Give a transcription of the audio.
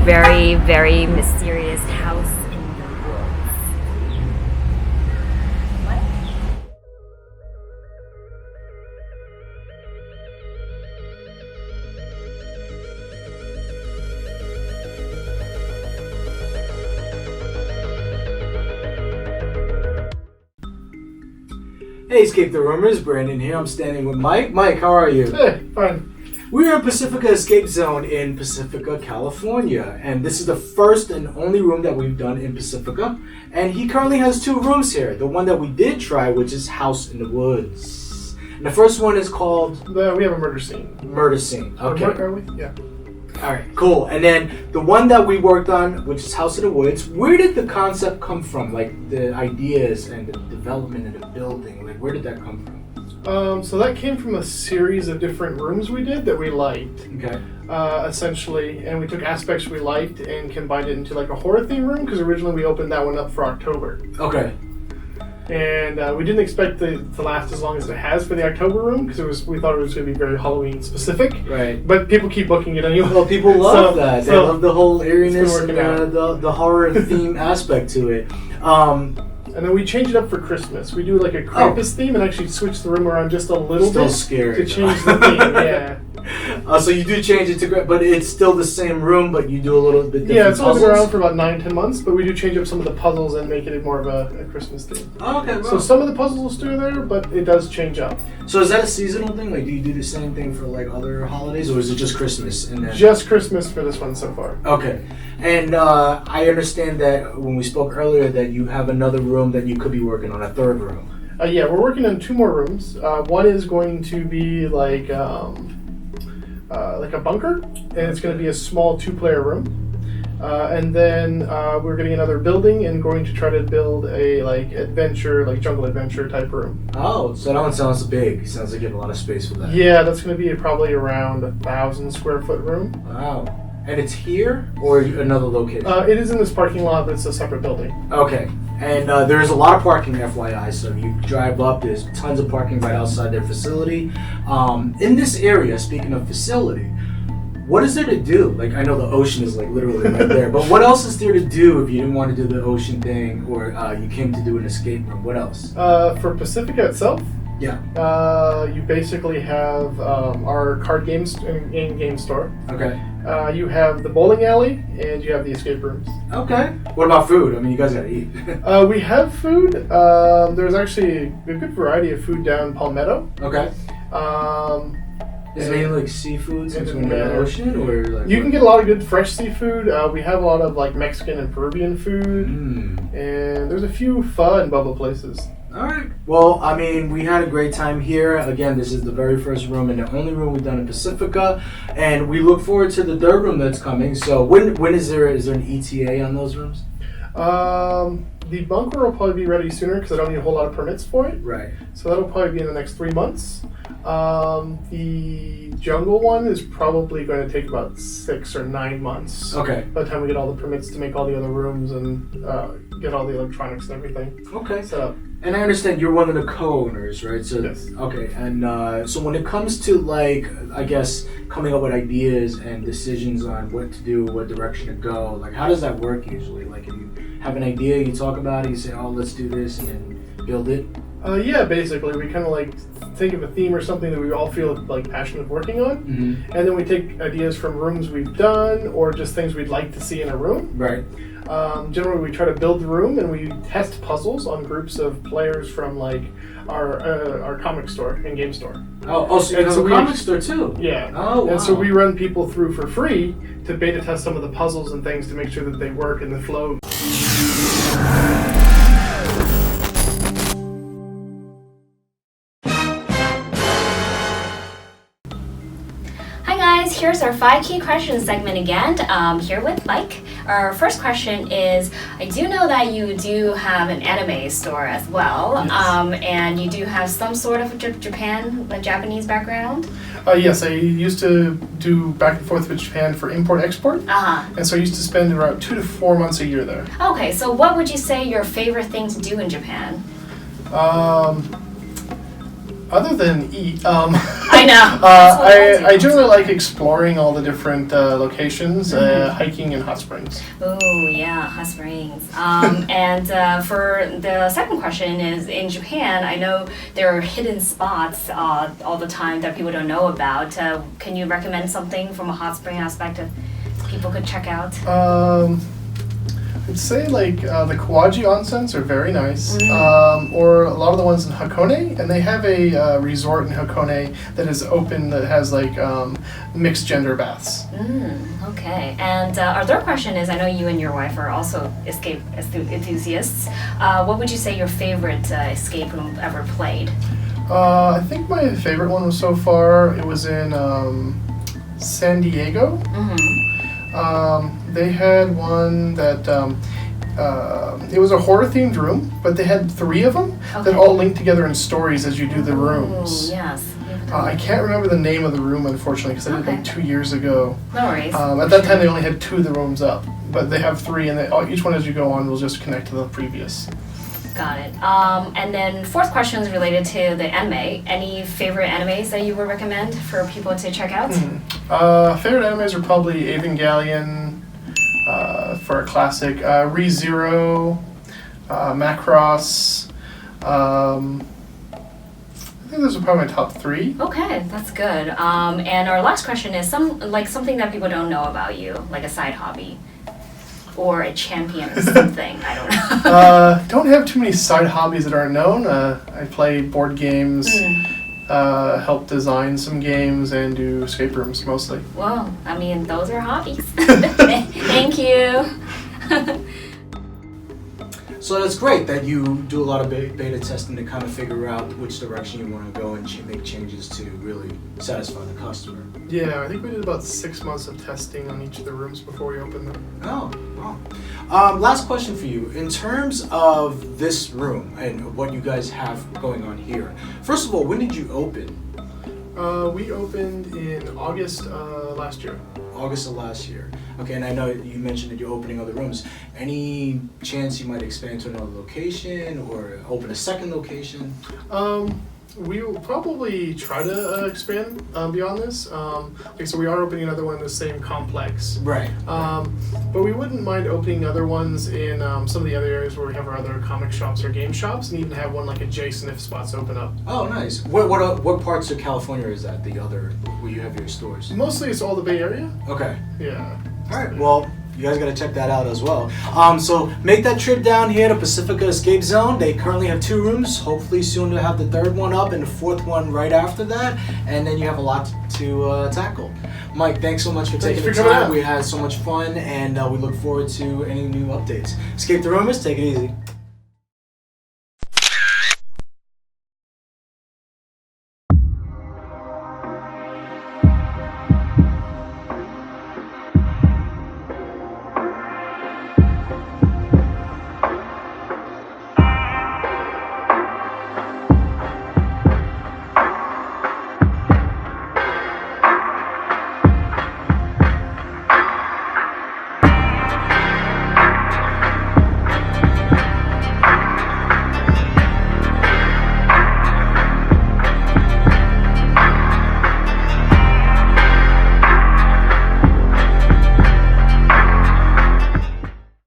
very, very mysterious house in the woods. What? Hey, Escape the Rumors, Brandon here. I'm standing with Mike. Mike, how are you? Hey, fine. We are in Pacifica Escape Zone in Pacifica, California, and this is the first and only room that we've done in Pacifica. And he currently has 2 rooms here. The one that we did try, which is House in the Woods. And the first one is called... We have a murder scene. Murder Scene. Okay. Are we? Yeah. Alright, cool. And then the one that we worked on, which is House in the Woods, where did the concept come from? Like the ideas and the development of the building, like where did that come from? So that came from a series of different rooms we did that we liked. Okay. Essentially, and we took aspects we liked and combined it into like a horror theme room, because originally we opened that one up for October. Okay. And we didn't expect it to last as long as it has for the October room, because we thought it was going to be very Halloween specific. Right. But people keep booking it anyway. Well, people love that. They love the whole eeriness and the horror theme aspect to it. And then we change it up for Christmas. We do like a Krampus theme and actually switch the room around just a little Still bit scary, to change the theme. Yeah. So you do change it to, but it's still the same room, but you do a little bit different. Yeah, it's only been puzzles? around for about 9-10 months, but we do change up some of the puzzles and make it more of a Christmas theme. Oh, okay. Well. So some of the puzzles will stay there, but it does change up. So is that a seasonal thing? Like, do you do the same thing for like other holidays, or is it just Christmas? And then... Just Christmas for this one so far. Okay. And I understand that when we spoke earlier that you have another room that you could be working on, a 3rd room. Yeah, we're working on 2 more rooms. One is going to be like a bunker, and it's going to be a small 2-player room. And then we're getting another building and going to try to build a jungle adventure type room. Oh, so that one sounds big. Sounds like you have a lot of space for that. Yeah, that's going to be probably around 1,000 square foot room. Wow. And it's here or another location? It is in this parking lot, but it's a separate building. Okay. And there's a lot of parking, FYI. So you drive up, there's tons of parking right outside their facility. In this area, speaking of facility, what is there to do? Like, I know the ocean is like literally right there, but what else is there to do if you didn't want to do the ocean thing or you came to do an escape room? What else? For Pacifica itself, yeah. You basically have our card games and game store. Okay. You have the bowling alley, and you have the escape rooms. Okay. What about food? I mean, you guys gotta eat. We have food. There's actually a good variety of food down Palmetto. Okay. Is it mainly like seafood since we're near the ocean, or like you can get a lot of good fresh seafood. We have a lot of like Mexican and Peruvian food, and there's a few pho and bubble places. All right. Well, I mean, we had a great time here. Again, this is the very first room and the only room we've done in Pacifica, and we look forward to the 3rd room that's coming. So, when is there an ETA on those rooms? The bunker will probably be ready sooner because I don't need a whole lot of permits for it. Right. So that'll probably be in the next 3 months. The jungle one is probably going to take about 6 or 9 months. Okay. By the time we get all the permits to make all the other rooms and get all the electronics and everything set up. And I understand you're one of the co-owners, right? So yes. Okay. And so when it comes to like, I guess, coming up with ideas and decisions on what to do, what direction to go, like how does that work usually? Like if you have an idea, you talk about it, you say, oh, let's do this, and then build it? Yeah, basically. We kind of like think of a theme or something that we all feel like passionate working on, and then we take ideas from rooms we've done or just things we'd like to see in a room. Right. Generally, we try to build the room and we test puzzles on groups of players from like our comic store and game store. Oh, so you have a comic store too? Yeah. Oh, wow. And so we run people through for free to beta test some of the puzzles and things to make sure that they work and the flow. Here's our 5 key questions segment again, here with Mike. Our first question is, I do know that you do have an anime store as well, yes. And you do have some sort of Japanese background? Yes, I used to do back and forth with Japan for import-export, and so I used to spend around 2 to 4 months a year there. Okay, so what would you say your favorite thing to do in Japan? Other than eat, I know. That's what I do. I generally like exploring all the different locations, hiking in hot springs. Oh yeah, hot springs. And for the second question is, in Japan, I know there are hidden spots all the time that people don't know about. Can you recommend something from a hot spring aspect that people could check out? I'd say like the Kawaji onsens are very nice, or a lot of the ones in Hakone, and they have a resort in Hakone that is open that has like mixed gender baths. Okay. And our third question is, I know you and your wife are also escape enthusiasts. What would you say your favorite escape room ever played? I think my favorite one was so far, it was in San Diego. They had one that it was a horror themed room, but they had 3 of them that all linked together in stories as you do the rooms. Yes. I can't remember the name of the room, unfortunately, because I did it like 2 years ago. No worries. At that time, they only had 2 of the rooms up, but they have 3, and each one as you go on will just connect to the previous. Got it. And then fourth question is related to the anime. Any favorite animes that you would recommend for people to check out? Favorite animes are probably Evangelion for a classic, ReZero, Macross. I think those are probably my top 3. Okay, that's good. And our last question is something that people don't know about you, like a side hobby. Or a champion or something. I don't know. Don't have too many side hobbies that aren't known. I play board games, help design some games, and do escape rooms mostly. Well, I mean, those are hobbies. Thank you. So that's great that you do a lot of beta testing to kind of figure out which direction you want to go and make changes to really satisfy the customer. Yeah, I think we did about 6 months of testing on each of the rooms before we opened them. Oh, wow. Last question for you. In terms of this room and what you guys have going on here, first of all, when did you open? We opened in August last year. August of last year. Okay, and I know you mentioned that you're opening other rooms. Any chance you might expand to another location or open a second location? We will probably try to expand beyond this. So we are opening another one in the same complex. Right. But we wouldn't mind opening other ones in some of the other areas where we have our other comic shops or game shops, and even have one like adjacent if spots open up. Oh, nice. What parts of California is that, the other, where you have your stores? Mostly it's all the Bay Area. Okay. Yeah. All right, well, you guys got to check that out as well. So make that trip down here to Pacifica Escape Zone. They currently have 2 rooms. Hopefully soon to have the 3rd one up and the 4th one right after that. And then you have a lot to tackle. Mike, thanks so much for taking the time. We had so much fun, and we look forward to any new updates. Escape the Rumors, take it easy.